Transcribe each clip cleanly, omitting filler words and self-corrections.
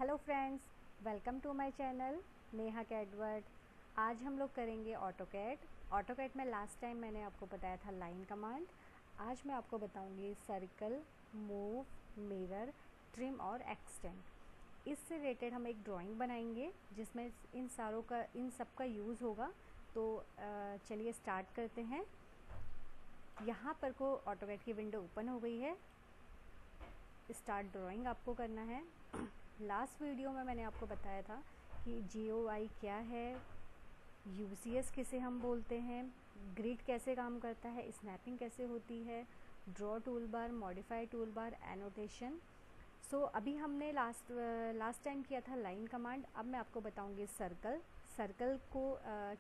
Hello friends, welcome to my channel Neha Kadward. आज हम लोग करेंगे ऑटोकैड में लास्ट टाइम मैंने आपको बताया था लाइन कमांड। आज मैं आपको बताऊंगी सर्कल, मूव, मिरर, ट्रिम और एक्सटेंड। इससे रिलेटेड हम एक ड्राइंग बनाएंगे जिसमें इन सब का यूज़ होगा। तो चलिए स्टार्ट करते हैं। यहाँ पर को ऑटोकैड की विंडो ओपन हो गई है। स्टार्ट ड्राइंग आपको करना है। लास्ट वीडियो में मैंने आपको बताया था कि GUI क्या है, UCS किसे हम बोलते हैं, ग्रिड कैसे काम करता है, स्नैपिंग कैसे होती है, draw tool bar, modify tool bar, annotation. So अभी हमने लास्ट टाइम किया था लाइन कमांड। अब मैं आपको बताऊंगी सर्कल को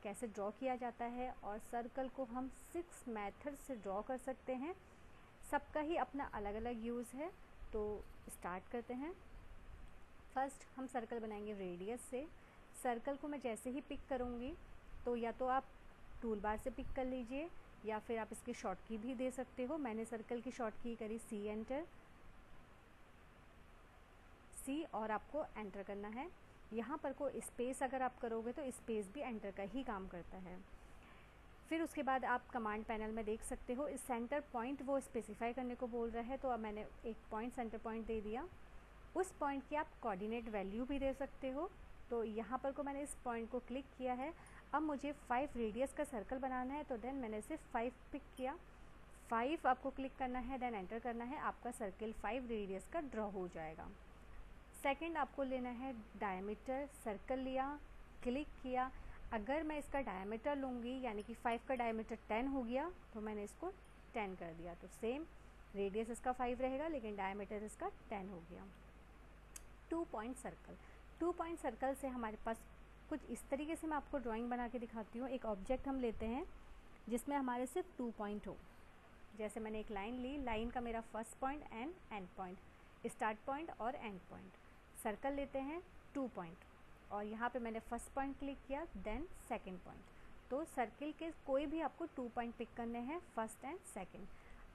कैसे ड्रॉ किया जाता है, और सर्कल को हम 6 मेथड से ड्रॉ कर सकते हैं। सबका ही अपना अलग अलग यूज़ है। तो स्टार्ट करते हैं। फर्स्ट हम सर्कल बनाएंगे रेडियस से। सर्कल को मैं जैसे ही पिक करूँगी तो या तो आप टूल बार से पिक कर लीजिए या फिर आप इसकी शॉर्ट की भी दे सकते हो। मैंने सर्कल की शॉर्ट की करी C एंटर, C, और आपको एंटर करना है। यहाँ पर को स्पेस अगर आप करोगे तो स्पेस भी एंटर का ही काम करता है। फिर उसके बाद आप कमांड पैनल में देख सकते हो इस सेंटर पॉइंट वो स्पेसिफाई करने को बोल रहा है, तो अब मैंने एक पॉइंट सेंटर पॉइंट दे दिया। उस पॉइंट की आप कोऑर्डिनेट वैल्यू भी दे सकते हो। तो यहाँ पर को मैंने इस पॉइंट को क्लिक किया है। अब मुझे 5 रेडियस का सर्कल बनाना है, तो देन मैंने सिर्फ 5 पिक किया। 5 आपको क्लिक करना है, देन एंटर करना है। आपका सर्कल 5 रेडियस का ड्रॉ हो जाएगा। सेकंड आपको लेना है डायमीटर। सर्कल लिया, क्लिक किया। अगर मैं इसका डायमीटर लूँगी यानी कि 5 का डायमीटर 10 हो गया तो मैंने इसको 10 कर दिया। तो सेम रेडियस इसका 5 रहेगा लेकिन डायमीटर इसका 10 हो गया। 2 पॉइंट सर्कल। 2 पॉइंट सर्कल से हमारे पास कुछ इस तरीके से मैं आपको ड्राइंग बना के दिखाती हूँ। एक ऑब्जेक्ट हम लेते हैं जिसमें हमारे सिर्फ 2 पॉइंट हो। जैसे मैंने एक लाइन ली, लाइन का मेरा first point and and point, start point और एंड पॉइंट। सर्कल लेते हैं 2 पॉइंट और यहाँ पे मैंने फर्स्ट पॉइंट क्लिक किया, देन सेकंड पॉइंट। तो सर्किल के कोई भी आपको 2 पॉइंट पिक करने हैं, फर्स्ट एंड सेकंड।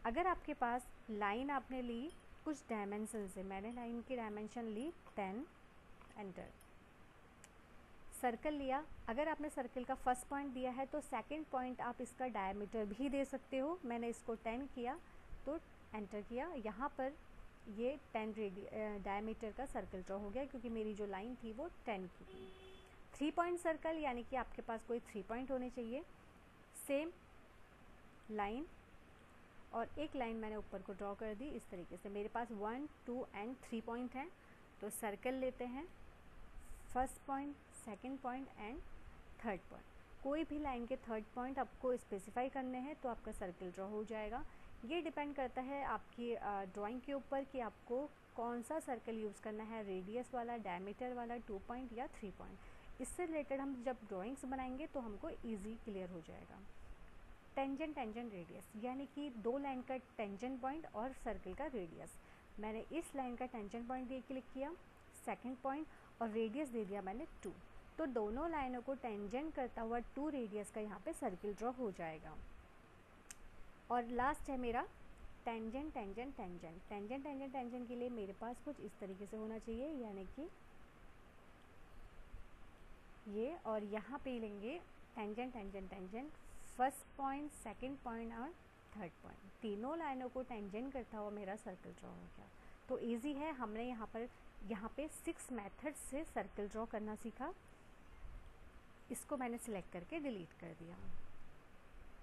अगर आपके पास लाइन आपने ली कुछ डायमेंशन से, मैंने लाइन की डायमेंशन ली 10, एंटर। सर्कल लिया, अगर आपने सर्कल का फर्स्ट पॉइंट दिया है तो सेकंड पॉइंट आप इसका डायमीटर भी दे सकते हो। मैंने इसको 10 किया तो एंटर किया। यहाँ पर ये 10 डायमीटर का सर्कल ड्रॉ हो गया क्योंकि मेरी जो लाइन थी वो 10 की थी। 3 पॉइंट सर्कल यानी कि आपके पास कोई 3 पॉइंट होने चाहिए। सेम लाइन और एक लाइन मैंने ऊपर को ड्रॉ कर दी इस तरीके से। मेरे पास 1, 2 एंड 3 पॉइंट हैं। तो सर्कल लेते हैं, first point, second point and third point. कोई भी लाइन के थर्ड पॉइंट आपको स्पेसिफाई करने हैं तो आपका सर्कल ड्रॉ हो जाएगा। ये डिपेंड करता है आपकी ड्राइंग के ऊपर कि आपको कौन सा सर्कल यूज़ करना है, रेडियस वाला, डायमीटर वाला, 2 पॉइंट या 3 पॉइंट। इससे रिलेटेड हम जब ड्राइंग्स बनाएंगे तो हमको ईजी क्लियर हो जाएगा। टेंजेंट रेडियस यानी कि 2 लाइन का टेंजेंट पॉइंट और सर्कल का रेडियस। मैंने इस लाइन का टेंजेंट पॉइंट दिए क्लिक किया, सेकंड पॉइंट, और रेडियस दे दिया मैंने 2। तो दोनों लाइनों को टेंजेंट करता हुआ 2 रेडियस का यहाँ पे सर्कल ड्रॉ हो जाएगा। और लास्ट है मेरा टेंजेंट के लिए मेरे पास कुछ इस तरीके से होना चाहिए, यानी कि ये, और यहाँ पे लेंगे tangent, first point, second point और थर्ड पॉइंट। तीनों लाइनों को टेंजेंट करता हुआ मेरा सर्कल ड्रॉ हो गया। तो इजी है। हमने यहाँ पे 6 मेथड से सर्कल ड्रॉ करना सीखा। इसको मैंने सिलेक्ट करके डिलीट कर दिया।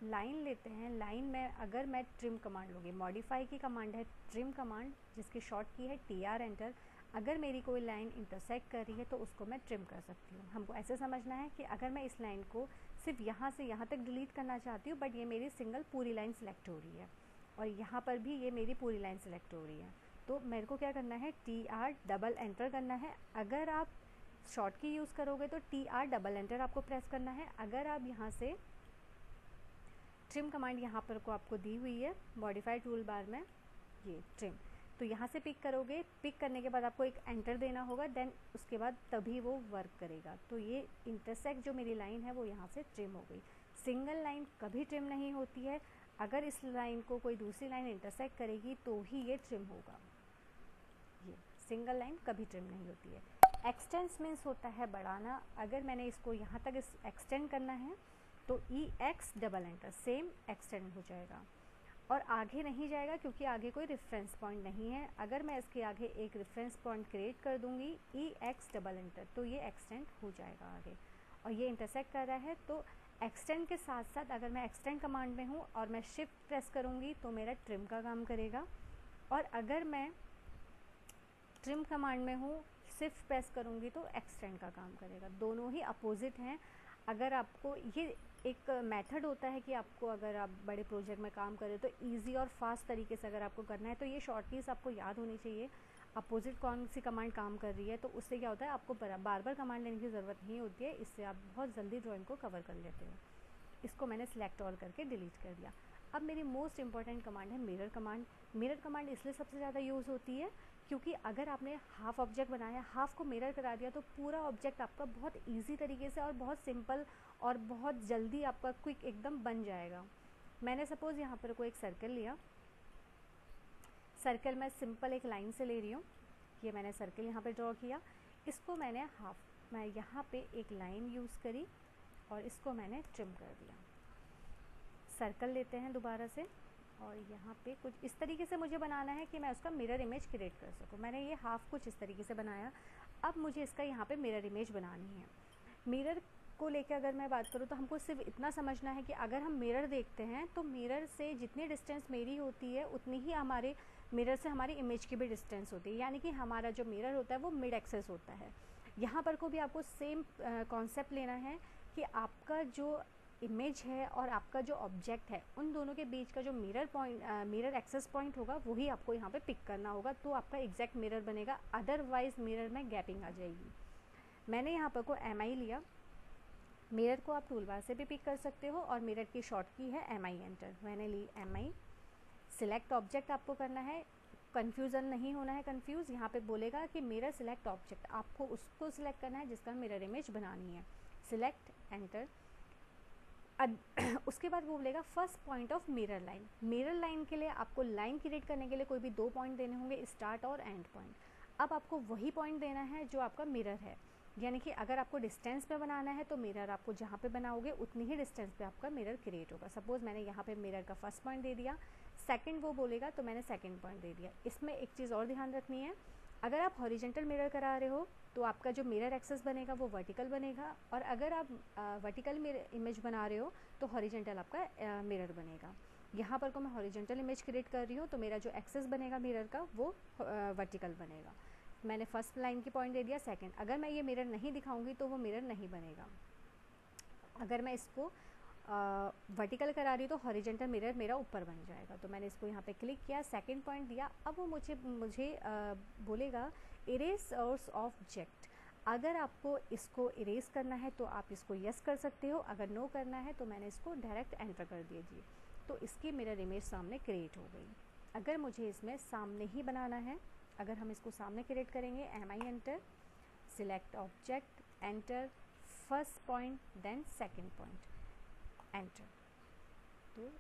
लाइन लेते हैं। लाइन में अगर मैं ट्रिम कमांड लूँगी, मॉडिफाई की कमांड है ट्रिम कमांड जिसकी शॉर्ट की है TR एंटर। अगर मेरी कोई लाइन इंटरसेक्ट कर रही है तो उसको मैं ट्रिम कर सकती हूँ। हमको ऐसे समझना है कि अगर मैं इस लाइन को सिर्फ यहाँ से यहाँ तक डिलीट करना चाहती हूँ, बट ये मेरी सिंगल पूरी लाइन सिलेक्ट हो रही है और यहाँ पर भी ये मेरी पूरी लाइन सिलेक्ट हो रही है, तो मेरे को क्या करना है, TR डबल एंटर करना है। अगर आप शॉर्ट की यूज़ करोगे तो TR डबल एंटर आपको प्रेस करना है। अगर आप यहाँ से ट्रिम कमांड यहाँ पर को आपको दी हुई है मॉडिफाई टूल बार में, ये ट्रिम, तो यहाँ से पिक करोगे। पिक करने के बाद आपको एक एंटर देना होगा, देन उसके बाद तभी वो वर्क करेगा। तो ये इंटरसेक्ट जो मेरी लाइन है वो यहाँ से ट्रिम हो गई। सिंगल लाइन कभी ट्रिम नहीं होती है। अगर इस लाइन को कोई दूसरी लाइन इंटरसेक्ट करेगी तो ही ये ट्रिम होगा। ये सिंगल लाइन कभी ट्रिम नहीं होती है। एक्सटेंस मीन्स होता है बढ़ाना। अगर मैंने इसको यहाँ तक एक्सटेंड करना है तो E X double enter, same extend हो जाएगा और आगे नहीं जाएगा क्योंकि आगे कोई रेफरेंस पॉइंट नहीं है। अगर मैं इसके आगे एक रेफरेंस पॉइंट क्रिएट कर दूंगी ई एक्स डबल एंटर, तो ये एक्सटेंड हो जाएगा आगे और ये इंटरसेक्ट कर रहा है। तो एक्सटेंड के साथ साथ अगर मैं एक्सटेंड कमांड में हूँ और मैं शिफ्ट प्रेस करूँगी तो मेरा ट्रिम का काम करेगा, और अगर मैं ट्रिम कमांड में हूँ शिफ्ट प्रेस करूँगी तो एक्सटेंड का काम करेगा। दोनों ही अपोजिट हैं। अगर आपको ये एक मेथड होता है कि आपको अगर आप बड़े प्रोजेक्ट में काम करें तो इजी और फास्ट तरीके से अगर आपको करना है तो ये शॉर्ट कीज आपको याद होनी चाहिए। अपोजिट कौन सी कमांड काम कर रही है, तो उससे क्या होता है आपको बार बार कमांड लेने की ज़रूरत नहीं होती है। इससे आप बहुत जल्दी ड्राइंग को कवर कर लेते हो। इसको मैंने सिलेक्ट ऑल करके डिलीट कर दिया। अब मेरी मोस्ट इंपॉर्टेंट कमांड है मिरर कमांड। मिरर कमांड इसलिए सबसे ज़्यादा यूज़ होती है क्योंकि अगर आपने हाफ ऑब्जेक्ट बनाया, हाफ को मिरर करा दिया, तो पूरा ऑब्जेक्ट आपका बहुत इजी तरीके से और बहुत सिंपल और बहुत जल्दी आपका क्विक एकदम बन जाएगा। मैंने सपोज़ यहाँ पर कोई एक सर्कल लिया, सर्कल मैं सिंपल एक लाइन से ले रही हूँ। ये मैंने सर्कल यहाँ पे ड्रॉ किया, इसको मैंने मैं यहाँ पे एक लाइन यूज़ करी और इसको मैंने ट्रिम कर दिया। सर्कल लेते हैं दोबारा से और यहाँ पे कुछ इस तरीके से मुझे बनाना है कि मैं उसका मिरर इमेज क्रिएट कर सकूँ। मैंने ये हाफ कुछ इस तरीके से बनाया। अब मुझे इसका यहाँ पे मिरर इमेज बनानी है। मिरर को लेकर अगर मैं बात करूँ तो हमको सिर्फ इतना समझना है कि अगर हम मिरर देखते हैं तो मिरर से जितनी डिस्टेंस मेरी होती है उतनी ही हमारे मिरर से हमारी इमेज की भी डिस्टेंस होती है। यानी कि हमारा जो मिरर होता है वो मिड एक्सेस होता है। यहाँ पर को भी आपको सेम कॉन्सेप्ट लेना है कि आपका जो इमेज है और आपका जो ऑब्जेक्ट है उन दोनों के बीच का जो मिरर एक्सेस पॉइंट होगा वही आपको यहाँ पे पिक करना होगा, तो आपका एग्जैक्ट मिरर बनेगा। अदरवाइज मिरर में गैपिंग आ जाएगी। मैंने यहाँ पर को MI लिया। मिरर को आप टूलबार से भी पिक कर सकते हो और मिरर की शॉर्ट की है MI एंटर। मैंने ली MI। सिलेक्ट ऑब्जेक्ट आपको करना है, कन्फ्यूज़न नहीं होना है। कन्फ्यूज़ यहाँ पे बोलेगा कि मिरर सिलेक्ट ऑब्जेक्ट, आपको उसको सिलेक्ट करना है जिसका मिरर इमेज बनानी है। Select enter. उसके बाद वो बोलेगा first point of mirror line. Mirror line के लिए आपको लाइन क्रिएट करने के लिए कोई भी 2 पॉइंट देने होंगे, स्टार्ट और एंड पॉइंट। अब आपको वही पॉइंट देना है जो आपका मिरर है। यानी कि अगर आपको डिस्टेंस पे बनाना है तो मिरर आपको जहाँ पे बनाओगे उतनी ही डिस्टेंस पे आपका मिरर क्रिएट होगा। सपोज़ मैंने यहाँ पे मिरर का फर्स्ट पॉइंट दे दिया, सेकंड वो बोलेगा तो मैंने सेकंड पॉइंट दे दिया। इसमें एक चीज़ और ध्यान रखनी है, अगर आप हॉरिजेंटल मिरर करा रहे हो तो आपका जो मिरर एक्सेस बनेगा वो वर्टिकल बनेगा, और अगर आप वर्टिकल इमेज बना रहे हो तो हॉरिजेंटल आपका मिरर बनेगा। यहाँ पर को मैं हॉरिजेंटल इमेज क्रिएट कर रही हूँ तो मेरा जो एक्सेस बनेगा मिरर का वो वर्टिकल बनेगा। मैंने फर्स्ट लाइन की पॉइंट दे दिया, सेकंड। अगर मैं ये मिरर नहीं दिखाऊंगी तो वो मिरर नहीं बनेगा। अगर मैं इसको वर्टिकल करा रही हूँ तो हॉरिजेंटल मिरर मेरा ऊपर बन जाएगा। तो मैंने इसको यहाँ पे क्लिक किया, सेकंड पॉइंट दिया। अब वो मुझे बोलेगा इरेज सोर्स ऑब्जेक्ट। अगर आपको इसको इरेज करना है तो आप इसको यस कर सकते हो, अगर नो करना है तो मैंने इसको डायरेक्ट एंटर कर दीजिए। तो इसकी मिरर इमेज सामने क्रिएट हो गई। अगर मुझे इसमें सामने ही बनाना है, अगर हम इसको सामने क्रिएट करेंगे, MI enter, select object enter, first point then second point enter. तो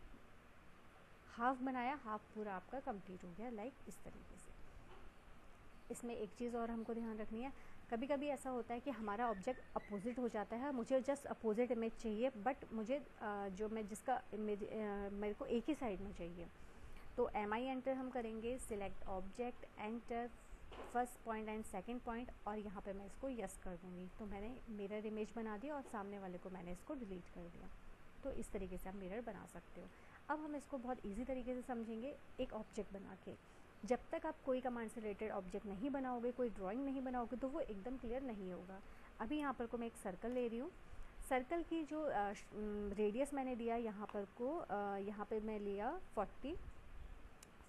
हाफ बनाया, हाफ पूरा आपका कंप्लीट हो गया, लाइक इस तरीके से। इसमें एक चीज़ और हमको ध्यान रखनी है, कभी कभी ऐसा होता है कि हमारा ऑब्जेक्ट अपोजिट हो जाता है। मुझे जस्ट अपोजिट इमेज चाहिए, बट मुझे जो मैं जिसका इमेज मेरे को एक ही साइड में चाहिए। तो MI एंटर हम करेंगे, select object enter, first point and second point, और यहाँ पे मैं इसको यस कर दूँगी। तो मैंने मिरर इमेज बना दी और सामने वाले को मैंने इसको डिलीट कर दिया। तो इस तरीके से आप मिरर बना सकते हो। अब हम इसको बहुत इजी तरीके से समझेंगे एक ऑब्जेक्ट बना के। जब तक आप कोई कमांड से रिलेटेड ऑब्जेक्ट नहीं बनाओगे, कोई ड्राइंग नहीं बनाओगे, तो वो एकदम क्लियर नहीं होगा। अभी यहाँ पर को मैं एक सर्कल ले रही हूँ। सर्कल की जो रेडियस मैंने दिया यहाँ पर को यहाँ पे मैं लिया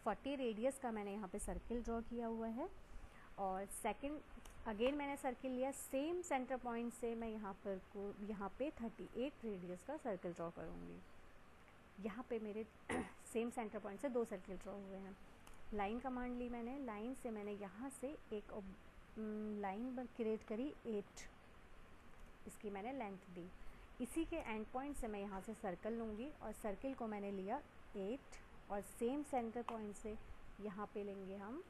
40 रेडियस का मैंने यहाँ पे सर्किल ड्रॉ किया हुआ है। और सेकंड अगेन मैंने सर्किल लिया, सेम सेंटर पॉइंट से मैं यहाँ पे 38 रेडियस का सर्किल ड्रॉ करूँगी। यहाँ पे मेरे सेम सेंटर पॉइंट से 2 सर्किल ड्रॉ हुए हैं। लाइन कमांड ली मैंने, लाइन से मैंने यहाँ से एक लाइन क्रिएट करी 8, इसकी मैंने लेंथ दी। इसी के एंड पॉइंट से मैं यहाँ से सर्कल लूँगी और सर्किल को मैंने लिया 8, और सेम सेंटर पॉइंट से यहाँ पे लेंगे हम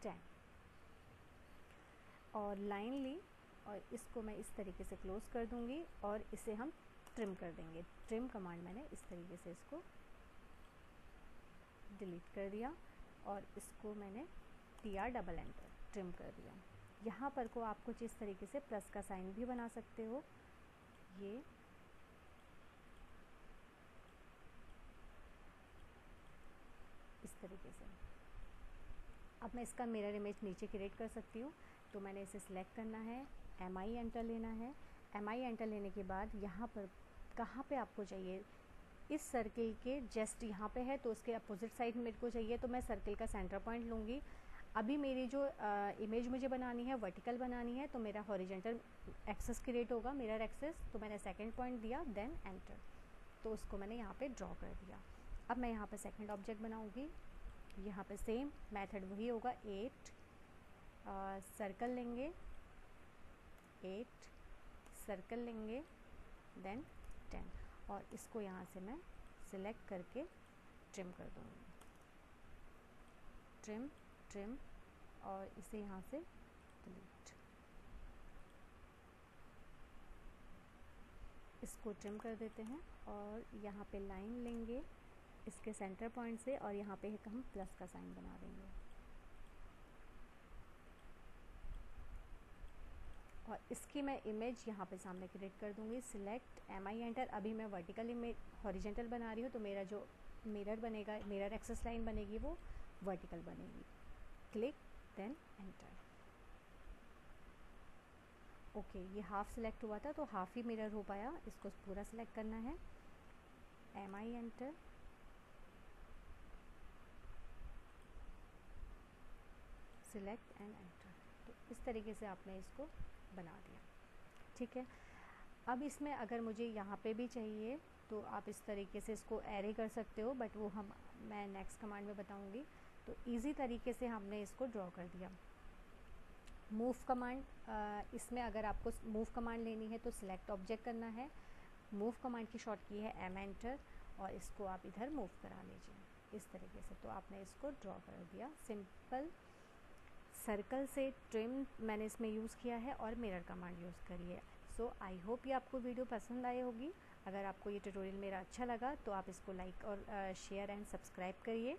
10। और लाइन ली और इसको मैं इस तरीके से क्लोज कर दूंगी और इसे हम ट्रिम कर देंगे। ट्रिम कमांड मैंने इस तरीके से इसको डिलीट कर दिया और इसको मैंने TR डबल एंटर ट्रिम कर दिया। यहाँ पर को आप कुछ इस तरीके से प्लस का साइन भी बना सकते हो, ये इस तरीके से। अब मैं इसका मिरर इमेज नीचे क्रिएट कर सकती हूँ, तो मैंने इसे सिलेक्ट करना है, MI एंटर लेना है। MI एंटर लेने के बाद यहाँ पर कहाँ पे आपको चाहिए, इस सर्किल के जस्ट यहाँ पे है, तो उसके अपोजिट साइड मेरे को चाहिए, तो मैं सर्किल का सेंटर पॉइंट लूँगी। अभी मेरी जो इमेज मुझे बनानी है वर्टिकल बनानी है, तो मेरा हॉरिजेंटल एक्सेस क्रिएट होगा, मिरर एक्सेस। तो मैंने सेकंड पॉइंट दिया, देन एंटर, तो उसको मैंने यहाँ पे ड्रॉ कर दिया। अब मैं यहाँ पे सेकंड ऑब्जेक्ट बनाऊँगी। यहाँ पे सेम मेथड वही होगा, 8 सर्कल लेंगे, 8 सर्कल लेंगे, देन 10, और इसको यहाँ से मैं सिलेक्ट करके ट्रिम कर दूँगी। ट्रिम ट्रिम और इसे यहाँ से डिलीट, इसको ट्रिम कर देते हैं और यहाँ पे लाइन लेंगे इसके सेंटर पॉइंट से और यहाँ पे हम प्लस का साइन बना देंगे और इसकी मैं इमेज यहाँ पे सामने क्रिएट कर दूँगी। Select MI enter. अभी मैं वर्टिकल इमेज हॉरिजेंटल बना रही हूँ, तो मेरा जो मिरर बनेगा, मिरर एक्सेस लाइन बनेगी, वो वर्टिकल बनेगी। Click then enter. ओके, ये हाफ सिलेक्ट हुआ था तो हाफ ही मिरर हो पाया, इसको पूरा सिलेक्ट करना है। MI enter, select and enter. तो इस तरीके से आपने इसको बना दिया, ठीक है। अब इसमें अगर मुझे यहाँ पे भी चाहिए तो आप इस तरीके से इसको एरे कर सकते हो, बट वो मैं नेक्स्ट कमांड में बताऊँगी। तो इजी तरीके से हमने इसको ड्रॉ कर दिया। मूव कमांड, इसमें अगर आपको मूव कमांड लेनी है तो सिलेक्ट ऑब्जेक्ट करना है। मूव कमांड की शॉर्ट की है M एंटर और इसको आप इधर मूव करा लीजिए इस तरीके से। तो आपने इसको ड्रॉ कर दिया। सिंपल सर्कल से ट्रिम मैंने इसमें यूज़ किया है और मिरर कमांड यूज़ करी है। सो आई होप ये आपको वीडियो पसंद आई होगी। अगर आपको ये ट्यूटोरियल मेरा अच्छा लगा तो आप इसको लाइक और शेयर एंड सब्सक्राइब करिए।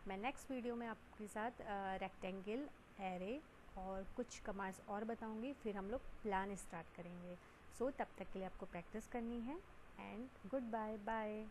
मैं नेक्स्ट वीडियो में आपके साथ रेक्टेंगल, एरे और कुछ कमांड्स और बताऊंगी, फिर हम लोग प्लान स्टार्ट करेंगे। सो तब तक के लिए आपको प्रैक्टिस करनी है एंड गुड बाय बाय।